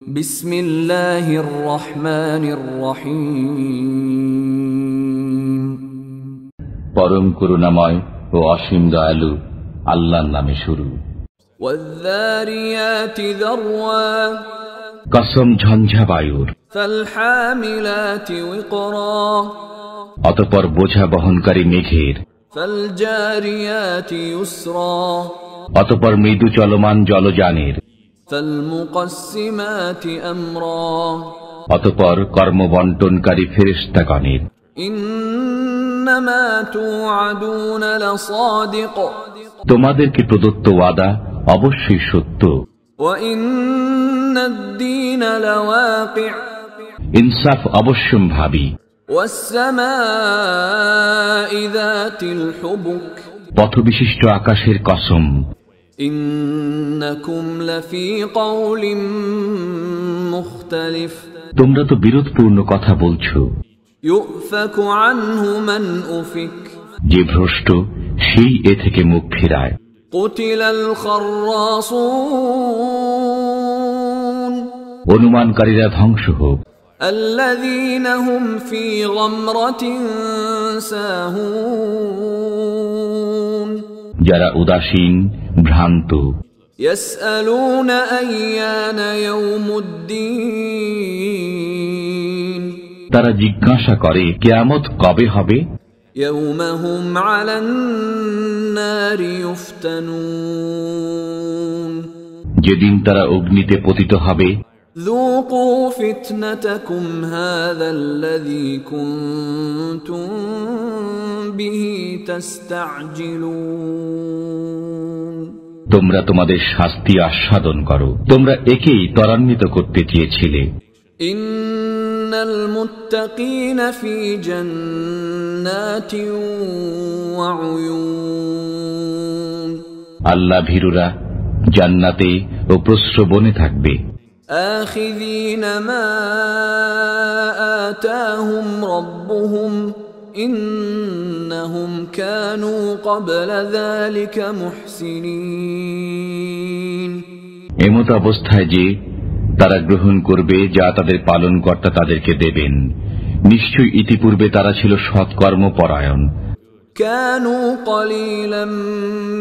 বিসমিল্লাহির রহমানির রহিম। পরম করুণাময় ও অসীম দয়ালু আল্লাহর নামে শুরু। ওয়ায-যারিয়াতি যারওয়া, কসম ঝঞ্ঝা বায়ুর। ফাল-হামিলাতি উকরা, অতঃপর বোঝা বহনকারী মেঘের। ফাল-জারিয়াতি ইউসরা, অতঃপর মৃদু চলমান জলযানের। ফাল-মুকাসসিমাতি আমরা, অতঃপর কর্মবণ্টনকারী ফেরেশতাগণের। ইন্নামা তুআদুনা লাসাদিক, তোমাদেরকে প্রদত্ত ওয়াদা অবশ্যই সত্য। ওয়া ইন্নাদ-দীনা লাওয়াকি', ইনসাফ অবশ্যম্ভাবী। ওয়াস-সামাই যাতিল হুবুক, পথবিশিষ্ট আকাশের কসম। ইন্নাকুম লাফী কওলিম মুখতালিফ, তোমরা তো বিরোধপূর্ণ কথা বলছো। ইউফাকু আনহু মান উফিক, যে ভ্রষ্ট সেই এ থেকে মুখ ফিরায়। কুতিলাল খাররাসুন, অনুমানকারীরা ধ্বংস হোক। আল্লাযীনা হুম ফী গামরাতিন সাহুন, যারা উদাসীন ভ্রান্ত। ইয়াসআলুনা আইয়ানা ইয়াউমুদ্দীন, তারা জিজ্ঞাসা করে কিয়ামত কবে হবে। ইয়াউমা হুম আলান নারি ইউফতানুন, যেদিন তারা অগ্নিতে পতিত হবে। যুকু ফিতনাতাকুম হাযাল্লাযী কুনতুম বিহি তাসতা'জিলুন, তোমরা তোমাদের শাস্তি আস্বাদন করো, তোমরা একেই ত্বরান্বিত করতে চেয়েছিলে। ইন্নাল মুত্তাকিনা ফী জান্নাতিন ওয়া উয়ুন, আল্লাহ ভীরুরা জান্নাতে ও প্রস্রবণে থাকবে। আখিযীনা মা আতাহুম রাব্বুহুম ইন্নাহুম কানু ক্বাবলা যালিকা মুহসিনিন, এমত অবস্থায় যে তারা গ্রহণ করবে যা তাদের পালনকর্তা তাদেরকে দেবেন। নিশ্চয়ই ইতিপূর্বে তারা ছিল সৎকর্মপরায়ণ। কানু ক্বালীলাম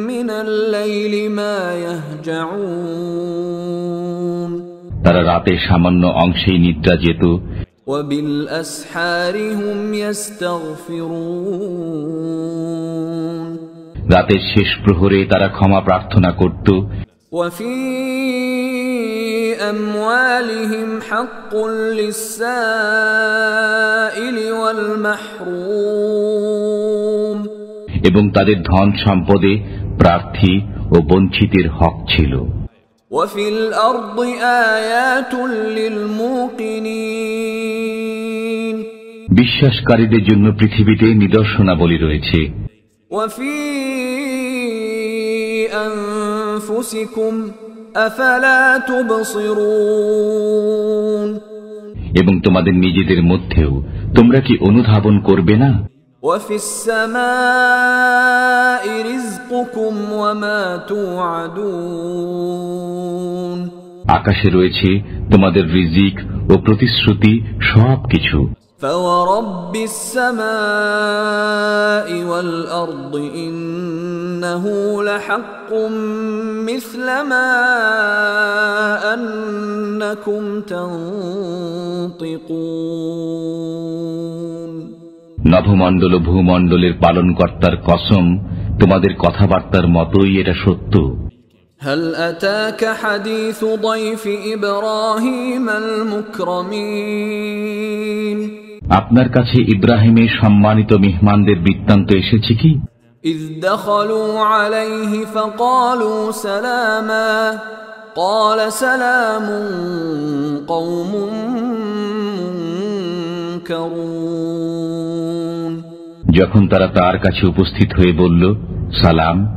মিনাল লাইলি মা ইয়াহজাউন, তারা রাতে সামান্য অংশেই নিদ্রা যেত। ওয়া বিল আসহারি হুম ইস্তাগফিরুন, রাতের শেষ প্রহরে তারা ক্ষমা প্রার্থনা করত। ওয়া ফী আমওয়ালিহিম হাক্কুল লিস-সাইলি ওয়াল মাহরুম, এবং তাদের ধন সম্পদে প্রার্থী ও বঞ্চিতের হক ছিল। ওয়া ফিল আরদি আয়াতুল লিল মুকিনিন, বিশ্বাসকারীদের জন্য পৃথিবীতে নিদর্শনাবলী রয়েছে। ওয়া ফী আনফুসিকুম আফালা তুবসিরুন, এবং তোমাদের নিজেদের মধ্যেও তোমরা কি অনুধাবন করবে না। ওয়া ফিস সামাই রিজকুকুম ওয়া মা তুআদুন, আকাশে রয়েছে তোমাদের রিজিক ও প্রতিশ্রুতি সবকিছু। ফাওয়ারাব্বিস সামাই ওয়াল আরদি ইন্নাহু লাহাক্কুম মিসলা মা আন্নাকুম তানতিকুন, নভমণ্ডল ও ভূমণ্ডলের পালনকর্তার কসম, তোমাদের কথাবার্তার মতোই এটা সত্য। হাল আতাকা হাদিসু দাইফি ইব্রাহিমাল মুকরামিন, আপনার কাছে ইব্রাহিমের সম্মানিত মেহমানদের বৃত্তান্ত এসেছে কি। ইয দাখালু আলাইহি ফাকালু সালামা ক্বালা সালামুন কওমুন মুনকারুন, যখন তারা তার কাছে উপস্থিত হয়ে বলল সালাম,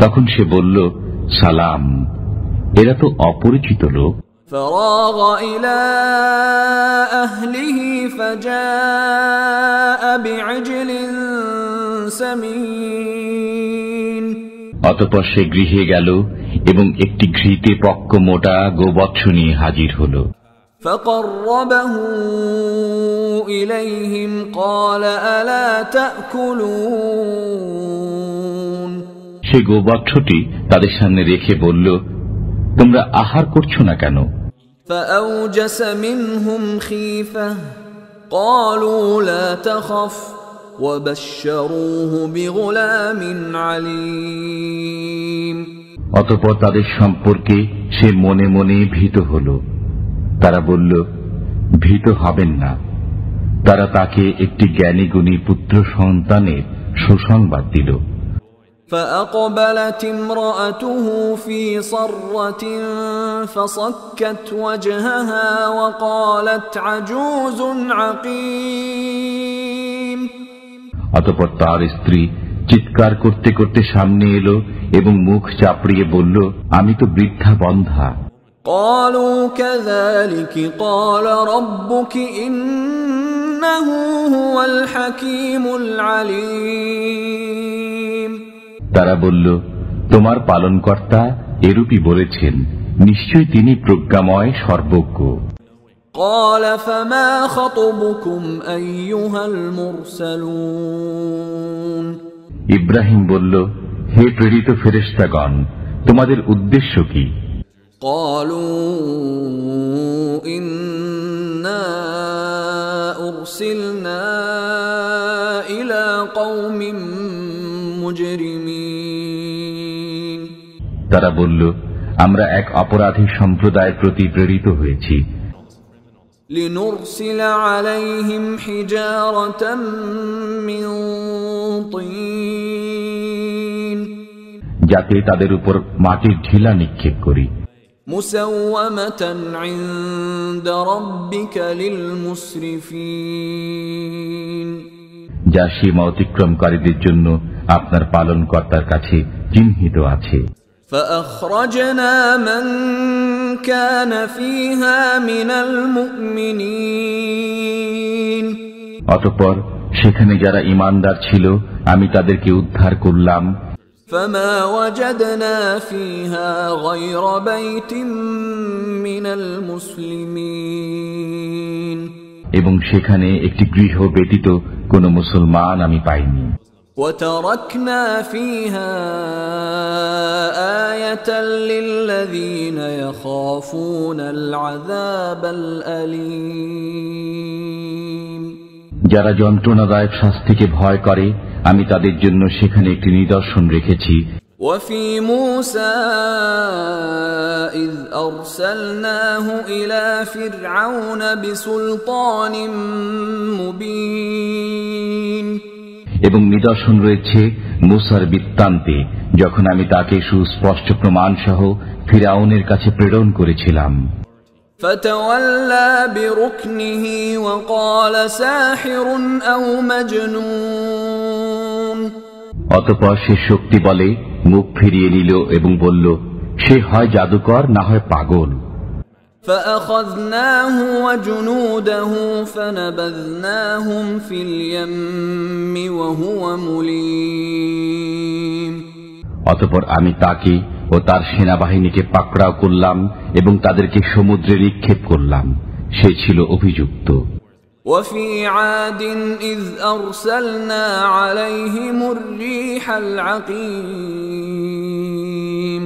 তখন সে বলল সালাম, এরা তো অপরিচিত লোক। ফারাগ ইলা আহলিহি ফাজাআ বি'আজলিন সামিন, অতঃপর সে গৃহে গেল এবং একটি ঘৃতে পক্ক মোটা গোবৎস নিয়ে হাজির হল। فقربه إليهم قال ألا تأكلون সে গোবৎসটি তাদের সামনে রেখে বলল, তোমরা আহার করছো না কেন? فأوجس منهم خيفة قالوا لا تخف وبشروه بغلام عليم অতঃপর তাদের সম্পর্কে সে মনে মনে ভীত হল। তারা বলল, ভীত হবেন না। তারা তাকে একটি জ্ঞানী গুণী পুত্র সন্তানের সুসংবাদ দিল। فأقبلت امرأته في صرة فصكت وجهها وقالت عجوز عقيم অতঃপর তার স্ত্রী চিৎকার করতে করতে সামনে এলো এবং মুখ চাপড়িয়ে বলল, আমি তো বৃদ্ধা বন্ধ্যা। قالوا كذلك قال ربك إنه هو الحكيم العليم তারা বলল, তোমার পালনকর্তা এরূপই বলেছেন, নিশ্চয়ই তিনি প্রজ্ঞাময় সর্বজ্ঞ। قال فما خطبكم أيها المرسلون ইব্রাহিম বলল, হে প্রেরিত ফেরেশতাগণ, তোমাদের উদ্দেশ্য কি? قالوا إنا أرسلنا إلى قوم مجرمين তারা বলল, আমরা এক অপরাধী সম্প্রদায়ের প্রতি প্রেরিত হয়েছি। لنرسل عليهم حجارة من طين যাতে তাদের উপর মাটির ঢিলা নিক্ষেপ করি। مسومة عند ربك للمسرفين যা সীমা অতিক্রমকারীদের জন্য আপনার পালনকর্তার কাছে চিহ্নিত আছে। فأخرجنا من كان فيها من المؤمنين অতঃপর সেখানে যারা ঈমানদার ছিল আমি তাদেরকে উদ্ধার করলাম। فما وجدنا فيها غير بيت من المسلمين এবং সেখানে একটি গৃহ ব্যতীত কোন মুসলমান আমি পাইনি। وتركنا فيها آية للذين يخافون العذاب الأليم যারা যন্ত্রণাদায়ক শাস্তিকে ভয় করে আমি তাদের জন্য সেখানে একটি নিদর্শন রেখেছি। وفي موسى إذ أرسلناه إلى فرعون بسلطان مبين এবং নিদর্শন রয়েছে মুসার বৃত্তান্তে, যখন আমি তাকে সুস্পষ্ট প্রমাণ সহ ফিরআউনের কাছে প্রেরণ করেছিলাম। فتولى بركنه وقال ساحر أو مجنون অতঃপর সে শক্তি বলে মুখ ফিরিয়ে নিল এবং বলল, সে হয় জাদুকর না হয় পাগল। فأخذناه وجنوده فنبذناهم في اليم وهو مليم অতঃপর আমি তাকে ও তার সেনাবাহিনীকে পাকড়াও করলাম এবং তাদেরকে সমুদ্রে নিক্ষেপ করলাম। সে ছিল অভিযুক্ত। وفي عاد إذ أرسلنا عليهم الريح العقيم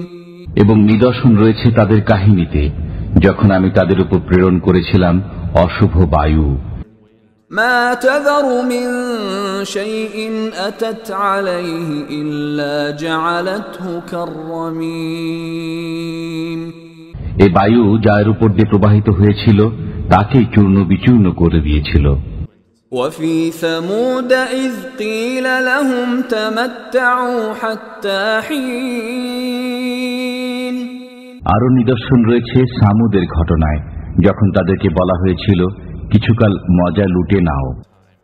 এবং নিদর্শন রয়েছে তাদের কাহিনীতে, যখন আমি তাদের উপর প্রেরণ করেছিলাম অশুভ বায়ু। ما تذر من شيء أتت عليه إلا جعلته كالرميم এই বায়ু যার উপর দিয়ে প্রবাহিত হয়েছিল তাকেই চূর্ণ বিচূর্ণ করে দিয়েছিল। وفي ثمود إذ قيل لهم تمتعوا حتى حين আরো নিদর্শন রয়েছে সামুদের ঘটনায়, যখন তাদেরকে বলা হয়েছিল কিছুকাল মজা লুটে নাও।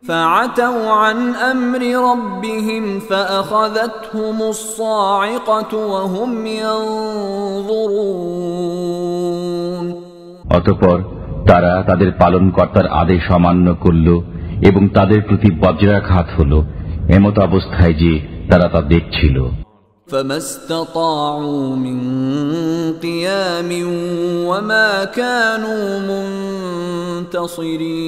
فعتوا عن أمر ربهم فأخذتهم الصاعقة وهم ينظرون অতঃপর তারা তাদের পালনকর্তার আদেশ অমান্য করল এবং তাদের প্রতি বজ্রাঘাত হল, এমত অবস্থায় যে তারা তা দেখছিল। فما استطاعوا من قيام وما كانوا منتصرين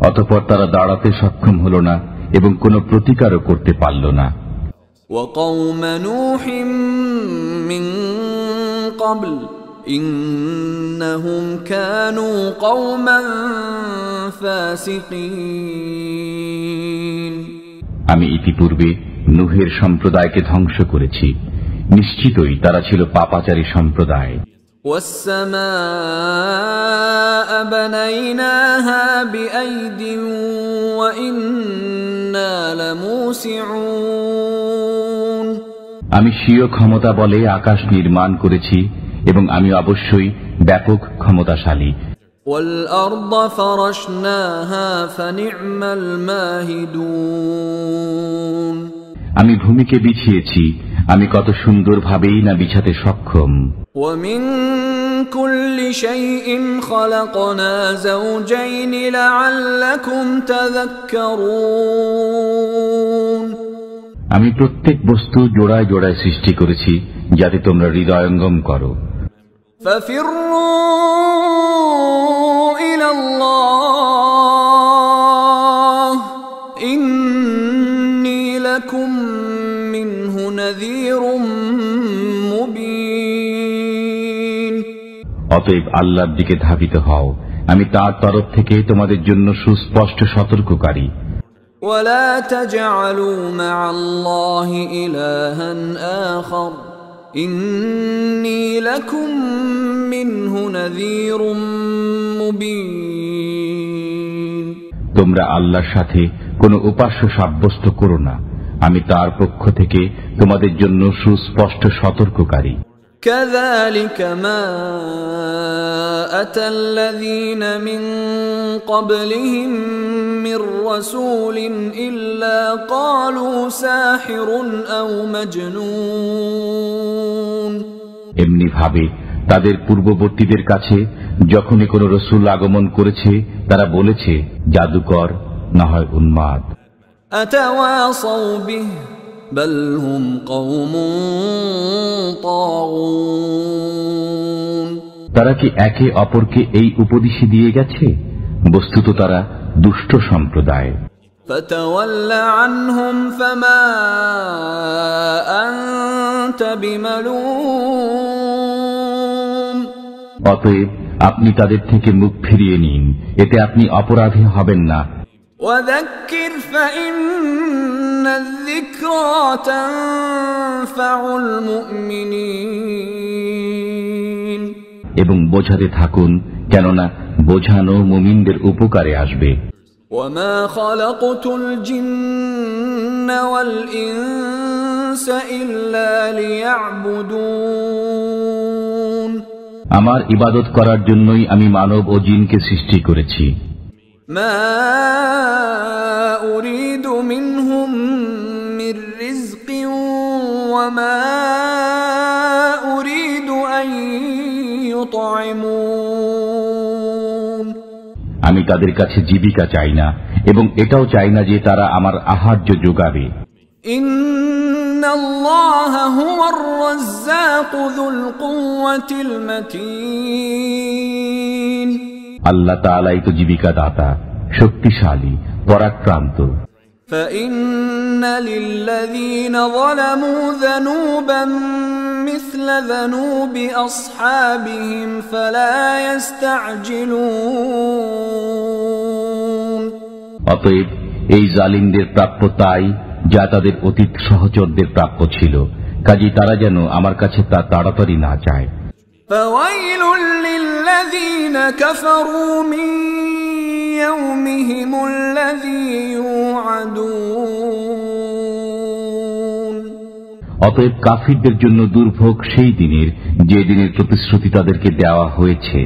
অতঃপর তারা দাঁড়াতে সক্ষম হল না এবং কোনো প্রতিকারও করতে পারল না। وقوم نوح من قبل إنهم كانوا قوما فاسقين আমি ইতিপূর্বে নূহের সম্প্রদায়কে ধ্বংস করেছি, নিশ্চিতই তারা ছিল পাপাচারী সম্প্রদায়। والسماء بنيناها بأيد وإنا لموسعون আমি স্বীয় ক্ষমতা বলে আকাশ নির্মাণ করেছি এবং আমি অবশ্যই ব্যাপক ক্ষমতাশালী। والأرض فرشناها فنعم الماهدون আমি ভূমিকে বিছিয়েছি, আমি কত সুন্দরভাবেই না বিছাতে সক্ষম। ومن كل شيء خلقنا زوجين لعلكم تذكرون আমি প্রত্যেক বস্তু জোড়ায় জোড়ায় সৃষ্টি করেছি যাতে তোমরা হৃদয়ঙ্গম করো। ففروا إلى الله إني لكم منه نذير مبين অতএব আল্লাহর দিকে ধাবিত হও, আমি তার তরফ থেকে তোমাদের জন্য সুস্পষ্ট সতর্ককারী। ولا تجعلوا مع الله إلها آخر إني لكم منه نذير مبين তোমরা আল্লাহর সাথে কোনো উপাস্য সাব্যস্ত করো না, আমি তার পক্ষ থেকে তোমাদের জন্য সুস্পষ্ট সতর্ককারী। كذلك ما أتى الذين من قبلهم من رسول إلا قالوا ساحر أو مجنون এমনি ভাবে তাদের পূর্ববর্তীদের কাছে যখনই কোনো রসূল আগমন করেছে তারা বলেছে জাদুকর, না হয় উন্মাদ। أتواصوا به بل هم قوم طاغون তারা কি একে অপরকে এই উপদেশই দিয়ে গেছে? বস্তুত তারা দুষ্ট সম্প্রদায়। فتول عنهم فما أنت بملوم অতএব আপনি তাদের থেকে মুখ ফিরিয়ে নিন, এতে আপনি অপরাধী হবেন না। وذكر فإن الذكرى تنفع المؤمنين এবং বোঝাতে থাকুন, কেননা বোঝানো মুমিনদের উপকারে আসবে। وما خلقت الجن والإنس إلا ليعبدون আমার ইবাদত করার জন্যই আমি মানব ও জিনকে সৃষ্টি করেছি। ما أريد منهم من رزق وما أريد أن يطعمون আমি তাদের কাছে জীবিকা চাই না এবং এটাও চাই না যে তারা আমার আহার্য যোগাবে। إن الله هو الرزاق ذو القوة المتين আল্লাহ তাআলাই তো জীবিকা দাতা, শক্তিশালী, পরাক্রান্ত। فإن للذين ظلموا ذنوبا مثل ذنوب أصحابهم فلا يستعجلون অতএব এই জালিমদের প্রাপ্য তাই যা তাদের অতীত সহচরদের প্রাপ্য ছিল, কাজেই তারা যেন আমার কাছে তা তাড়াতাড়ি না চায়। فويل للذين كفروا من يومهم الذي يوعدون অতএব কাফিরদের জন্য দুর্ভোগ সেই দিনের, যে দিনের প্রতিশ্রুতি তাদেরকে দেওয়া হয়েছে।